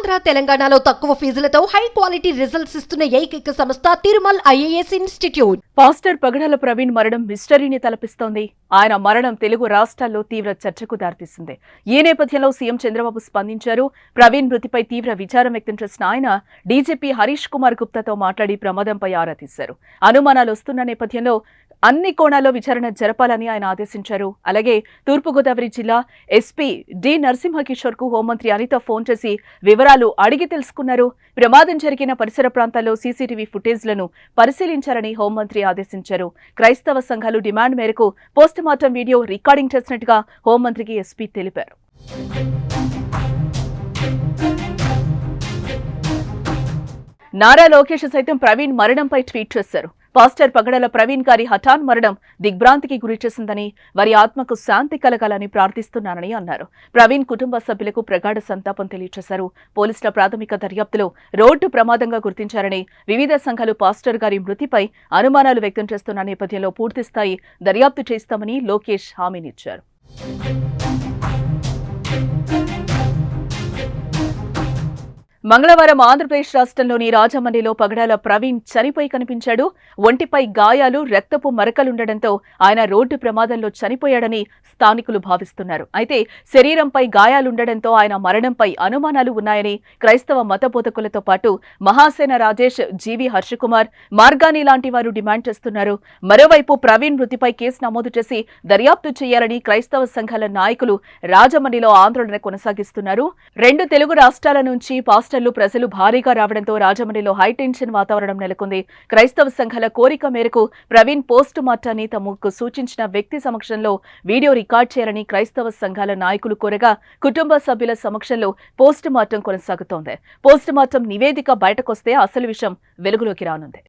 ఆంధ్ర తెలంగాణలో తక్కువ ఫీజులతో high quality results ఇస్తున్న ఏకైక సంస్థ తిరుమల్ ఐఏఎస్ ఇన్స్టిట్యూట్. పాస్టర్ పగడాల ప్రవీణ్ మరణం మిస్టరీని తలపిస్తోంది. ఆయన మరణం తెలుగు రాష్ట్రాల్లో తీవ్ర చర్చకు దారితీసింది. ఈ నేపథ్యంలో సీఎం చంద్రబాబు స్పందించారు. ప్రవీణ్ మృతిపై తీవ్ర విచారం వ్యక్తం చేసిన ఆయన డీజీపీ హరీష్ కుమార్ గుప్తాతో మాట్లాడి ప్రమాదంపై ఆరా తీశారు. అనుమానాలు వస్తున్న నేపథ్యంలో అన్ని కోణాల్లో విచారణ జరపాలని ఆయన ఆదేశించారు. అలాగే తూర్పుగోదావరి జిల్లా ఎస్పీ డి నరసింహకిషోర్ కు హోంమంత్రి అనిత ఫోన్ చేసి వివరాలు అడిగి తెలుసుకున్నారు. ప్రమాదం జరిగిన పరిసర ప్రాంతాల్లో సీసీటీవీ ఫుటేజ్లను పరిశీలించాలని హోంమంత్రి ఆదేశించారు. క్రైస్తవ సంఘాలు డిమాండ్ మేరకు పోస్టుమార్టం వీడియో రికార్డింగ్ చేసినట్టుగా హోంమంత్రికి ఎస్పీ తెలిపారు. నారా లోకేష్ సైతం ప్రవీణ్ మరణంపై ట్వీట్ చేశారు. పాస్టర్ పగడాల ప్రవీణ్ గారి హఠాన్ మరణం దిగ్భ్రాంతికి గురిచేసిందని, వారి ఆత్మకు శాంతి కలగాలని ప్రార్థిస్తున్నానని అన్నారు. ప్రవీణ్ కుటుంబ సభ్యులకు ప్రగాఢ సంతాపం తెలియజేశారు. పోలీసుల ప్రాథమిక దర్యాప్తులో రోడ్డు ప్రమాదంగా గుర్తించారని, వివిధ సంఘాలు పాస్టర్ గారి మృతిపై అనుమానాలు వ్యక్తం చేస్తున్న నేపథ్యంలో పూర్తిస్థాయి దర్యాప్తు చేస్తామని లోకేష్ హామీనిచ్చారు. మంగళవారం ఆంధ్రప్రదేశ్ రాష్ట్రంలోని రాజమండ్రిలో పగడాల ప్రవీణ్ చనిపోయి కనిపించాడు. ఒంటిపై గాయాలు, రక్తపు మరకలుండటంతో ఆయన రోడ్డు ప్రమాదంలో చనిపోయాడని స్థానికులు భావిస్తున్నారు. అయితే శరీరంపై గాయాలుండటంతో ఆయన మరణంపై అనుమానాలు ఉన్నాయని క్రైస్తవ మత బోధకులతో పాటు మహాసేన రాజేష్, జీవి హర్షకుమార్, మార్గాని లాంటి వారు డిమాండ్ చేస్తున్నారు. మరోవైపు ప్రవీణ్ మృతిపై కేసు నమోదు చేసి దర్యాప్తు చేయాలని క్రైస్తవ సంఘాల నాయకులు రాజమండ్రిలో ఆందోళన కొనసాగిస్తున్నారు. రెండు తెలుగు రాష్ట్రాల నుంచి పాస్టర్లు ప్రజలు భారీగా రావడంతో రాజమండ్రిలో హైటెన్షన్ వాతావరణం నెలకొంది. క్రైస్తవ సంఘాల కోరిక మేరకు ప్రవీణ్ పోస్టు మార్టాన్ని తమకు సూచించిన వ్యక్తి సమక్షంలో వీడియో రికార్డ్ చేయాలని క్రైస్తవ సంఘాల నాయకులు కోరగా కుటుంబ సభ్యుల సమక్షంలో పోస్టు మార్టం కొనసాగుతోంది. పోస్టు మార్టం నివేదిక బయటకొస్తే అసలు విషయం వెలుగులోకి రానుంది.